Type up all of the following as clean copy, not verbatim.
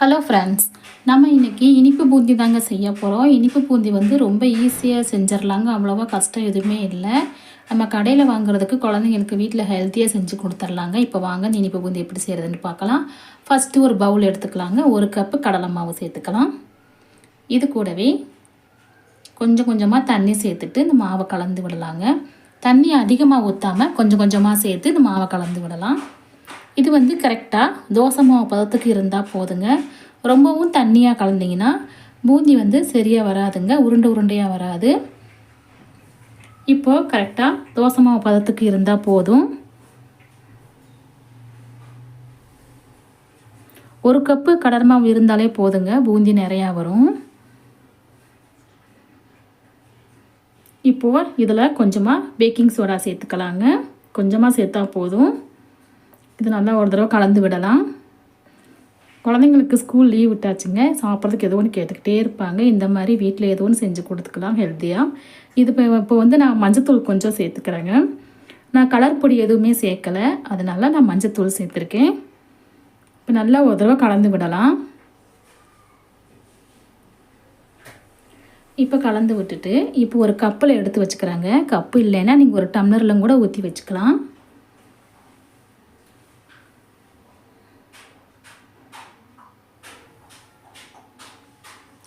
Hello friends, நம்ம இன்றைக்கி இனிப்பு பூந்தி தாங்க செய்ய போகிறோம். இனிப்பு பூந்தி வந்து ரொம்ப ஈஸியாக செஞ்சிடலாங்க. அவ்வளோவா கஷ்டம் எதுவுமே இல்லை. நம்ம கடையில் வாங்குறதுக்கு குழந்தைங்களுக்கு வீட்டில் ஹெல்த்தியாக செஞ்சு கொடுத்துர்லாங்க. இப்போ வாங்க இந்த இனிப்பு பூந்தி எப்படி செய்கிறதுன்னு பார்க்கலாம். ஃபஸ்ட்டு ஒரு பவுல் எடுத்துக்கலாங்க. 1 கப்பு கடலை மாவு சேர்த்துக்கலாம். இது கூடவே கொஞ்சம் கொஞ்சமாக தண்ணி சேர்த்துட்டு இந்த மாவை கலந்து விடலாங்க. தண்ணி அதிகமாக ஊற்றாமல் கொஞ்சம் கொஞ்சமாக சேர்த்து இந்த மாவை கலந்து விடலாம். இது வந்து கரெக்டாக தோசை மாவு பதத்துக்கு இருந்தால் போதுங்க. ரொம்பவும் தண்ணியாக கலந்திங்கன்னா பூந்தி வந்து சரியாக வராதுங்க, உருண்டையாக வராது. இப்போது கரெக்டாக தோசை மாவு பதத்துக்கு இருந்தால் போதும். 1 கப்பு கடலை மாவு இருந்தாலே போதுங்க, பூந்தி நிறையா வரும். இப்போது இதில் கொஞ்சமாக பேக்கிங் சோடா சேர்த்துக்கலாங்க. கொஞ்சமாக சேர்த்தா போதும். இது நல்லா ஒரு தடவை கலந்து விடலாம். குழந்தைங்களுக்கு ஸ்கூல் லீவ் விட்டாச்சுங்க, சாப்பிட்றதுக்கு ஏதோ ஒன்று கேட்டுக்கிட்டே இருப்பாங்க. இந்த மாதிரி வீட்டில் ஏதோ ஒன்று செஞ்சு கொடுத்துக்கலாம் ஹெல்த்தியாக. இது இப்போ வந்து நான் மஞ்சத்தூள் கொஞ்சம் சேர்த்துக்கிறேங்க. நான் கலர் பொடி எதுவுமே சேர்க்கலை, அதனால் நான் மஞ்சத்தூள் சேர்த்துருக்கேன். இப்போ நல்லா ஒரு தடவை கலந்து விடலாம். இப்போ கலந்து விட்டுட்டு இப்போ ஒரு கப்பில் எடுத்து வச்சுக்கிறாங்க. கப்பு இல்லைன்னா நீங்கள் ஒரு டம்ளரில் கூட ஊற்றி வச்சுக்கலாம்.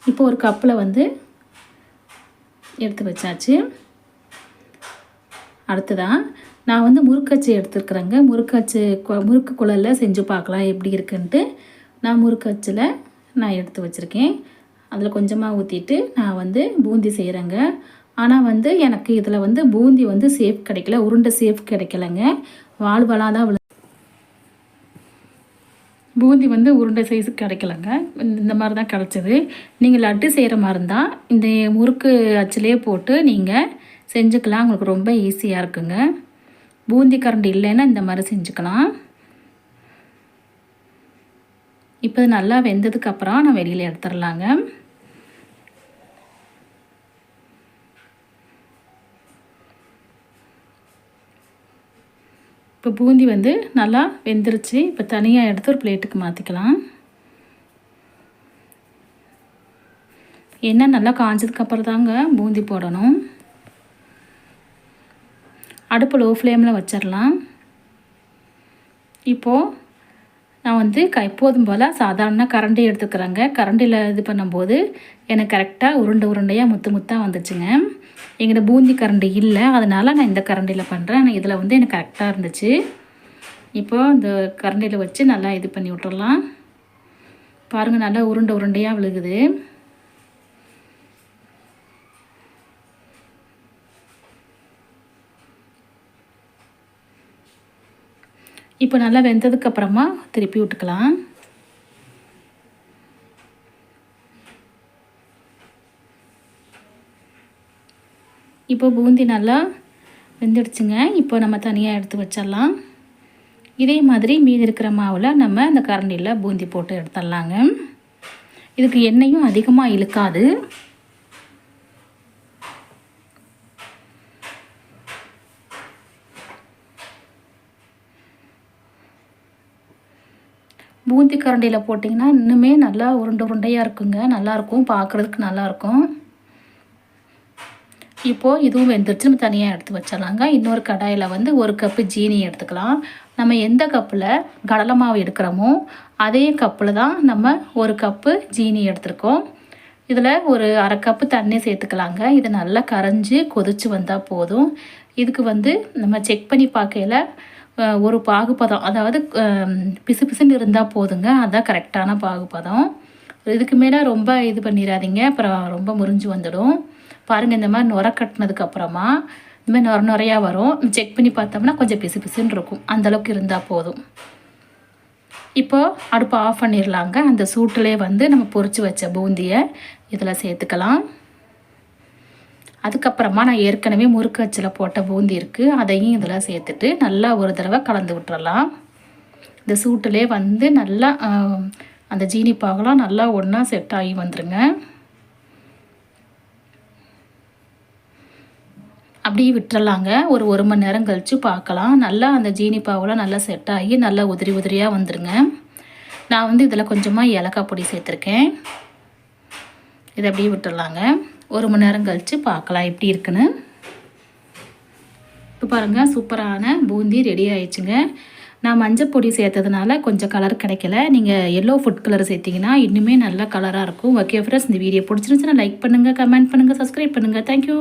இப்போ ஒரு கப்பில் வந்து எடுத்து வச்சாச்சு. அடுத்ததான் நான் வந்து முறுக்கச்சு எடுத்துருக்குறேங்க. முறுக்கு குழலில் செஞ்சு பார்க்கலாம் எப்படி இருக்குன்ட்டு நான் முறுக்கச்சில் நான் எடுத்து வச்சுருக்கேன். அதில் கொஞ்சமாக ஊற்றிட்டு நான் வந்து பூந்தி செய்கிறேங்க. ஆனால் வந்து எனக்கு இதில் வந்து பூந்தி வந்து சேஃப் கிடைக்கல, உருண்டை சேஃப் கிடைக்கலைங்க. வால்வலாக தான் பூந்தி வந்து உருண்டை சைஸுக்கு கிடைக்கலங்க. இந்த மாதிரி தான் கிடச்சிது. நீங்கள் லட்டு செய்கிற மாதிரி இருந்தால் இந்த முறுக்கு அச்சிலே போட்டு நீங்கள் செஞ்சுக்கலாம். உங்களுக்கு ரொம்ப ஈஸியாக இருக்குங்க. பூந்தி கரண்டி இல்லைன்னா இந்த மாதிரி செஞ்சுக்கலாம். இப்போ நல்லா வெந்ததுக்கப்புறம் நான் வெளியில் எடுத்துடலாங்க. இப்போ பூந்தி வந்து நல்லா வெந்துருச்சு. இப்போ தனியாக எடுத்து ஒரு பிளேட்டுக்கு மாற்றிக்கலாம். எண்ணெய் நல்லா காஞ்சதுக்கப்புறம் தாங்க பூந்தி போடணும். அடுப்பு லோ ஃப்ளேமில் வச்சிடலாம். இப்போது நான் வந்து எப்போதும் போல் சாதாரண கரண்டி எடுத்துக்கிறேங்க. கரண்டியில் இது பண்ணும்போது எனக்கு கரெக்டாக உருண்டையாக முத்தாக வந்துச்சுங்க. எங்கிட்ட பூந்தி கரண்டி இல்லை, அதனால் நான் இந்த கரண்டியில் பண்ணுறேன். ஆனால் இதில் வந்து எனக்கு கரெக்டாக இருந்துச்சு. இப்போது இந்த கரண்டியில் வச்சு நல்லா இது பண்ணி விட்டுறலாம். பாருங்கள், நல்லா உருண்டையாக விழுகுது. இப்போ நல்லா வெந்ததுக்கப்புறமா திருப்பி விட்டுக்கலாம். இப்போ பூந்தி நல்லா வெந்துடுச்சுங்க. இப்போ நம்ம தனியாக எடுத்து வச்சிடலாம். இதே மாதிரி மீதி இருக்கிற மாவில் நம்ம இந்த கரண்டியில் பூந்தி போட்டு எடுத்துடலாங்க. இதுக்கு எண்ணெயும் அதிகமாக இழுக்காது. பூந்தி கரண்டியில் போட்டிங்கன்னா இன்னுமே நல்லா உருண்டையாக இருக்குங்க. நல்லாயிருக்கும், பார்க்குறதுக்கு நல்லாயிருக்கும். இப்போது இதுவும் வெந்துருச்சு. நம்ம தனியாக எடுத்து வச்சிடலாங்க. இன்னொரு கடாயில் வந்து 1 கப்பு ஜீனி எடுத்துக்கலாம். நம்ம எந்த கப்பில் கடலை மாவு எடுக்கிறோமோ அதே கப்பில் தான் நம்ம 1 கப்பு ஜீனி எடுத்துருக்கோம். இதில் ஒரு 1/2 கப்பு தண்ணி சேர்த்துக்கலாங்க. இது நல்லா கரைஞ்சி கொதித்து வந்தால் போதும். இதுக்கு வந்து நம்ம செக் பண்ணி பார்க்கையில் ஒரு பாகுபதம், அதாவது பிசு பிசுன்னு இருந்தால் போதுங்க. அதுதான் கரெக்டான பாகுபதம். இதுக்கு மேலே ரொம்ப இது பண்ணிடாதீங்க, அப்புறம் ரொம்ப முறிஞ்சு வந்துடும். பாருங்கள், இந்த மாதிரி நுர கட்டினதுக்கப்புறமா இந்த மாதிரி நுரையாக வரும். செக் பண்ணி பார்த்தோம்னா கொஞ்சம் பிசு பிசுன்னு இருக்கும். அந்தளவுக்கு இருந்தால் போதும். இப்போது அடுப்பை ஆஃப் பண்ணிடலாங்க. அந்த சூட்டிலே வந்து நம்ம பொரித்து வச்ச பூந்தியை இதில் சேர்த்துக்கலாம். அதுக்கப்புறமா நான் ஏற்கனவே முறுக்கு அச்சில் போட்ட பூந்தி இருக்குது, அதையும் இதில் சேர்த்துட்டு நல்லா ஒரு தடவை கலந்து விட்டுறலாம். இந்த சூட்டிலே வந்து நல்லா அந்த ஜீனி பாகெல்லாம் நல்லா ஒன்றா செட் ஆகி வந்துடுங்க. அப்படியே விட்டுறலாங்க. ஒரு மணி நேரம் கழித்து பார்க்கலாம். நல்லா அந்த ஜீனி பாவெல்லாம் நல்லா செட் ஆகி நல்லா உதிரியாக வந்துடுங்க. நான் வந்து இதில் கொஞ்சமாக ஏலக்காய் பொடி சேர்த்துருக்கேன். இதை அப்படியே விட்டுடலாங்க. 1 மணி நேரம் கழித்து பார்க்கலாம் எப்படி இருக்குன்னு. இப்போ பாருங்கள், சூப்பரான பூந்தி ரெடி ஆயிடுச்சுங்க. நான் மஞ்சள் பொடி சேர்த்ததுனால கொஞ்சம் கலர் கிடைக்கல. நீங்கள் எல்லோ ஃபுட் கலர் சேர்த்திங்கன்னா இன்னுமே நல்ல கலராக இருக்கும். ஓகே ஃப்ரெண்ட்ஸ், இந்த வீடியோ பிடிச்சிருந்துச்சுன்னா லைக் பண்ணுங்கள், கமெண்ட் பண்ணுங்கள், சப்ஸ்கிரைப் பண்ணுங்கள். தேங்க்யூ.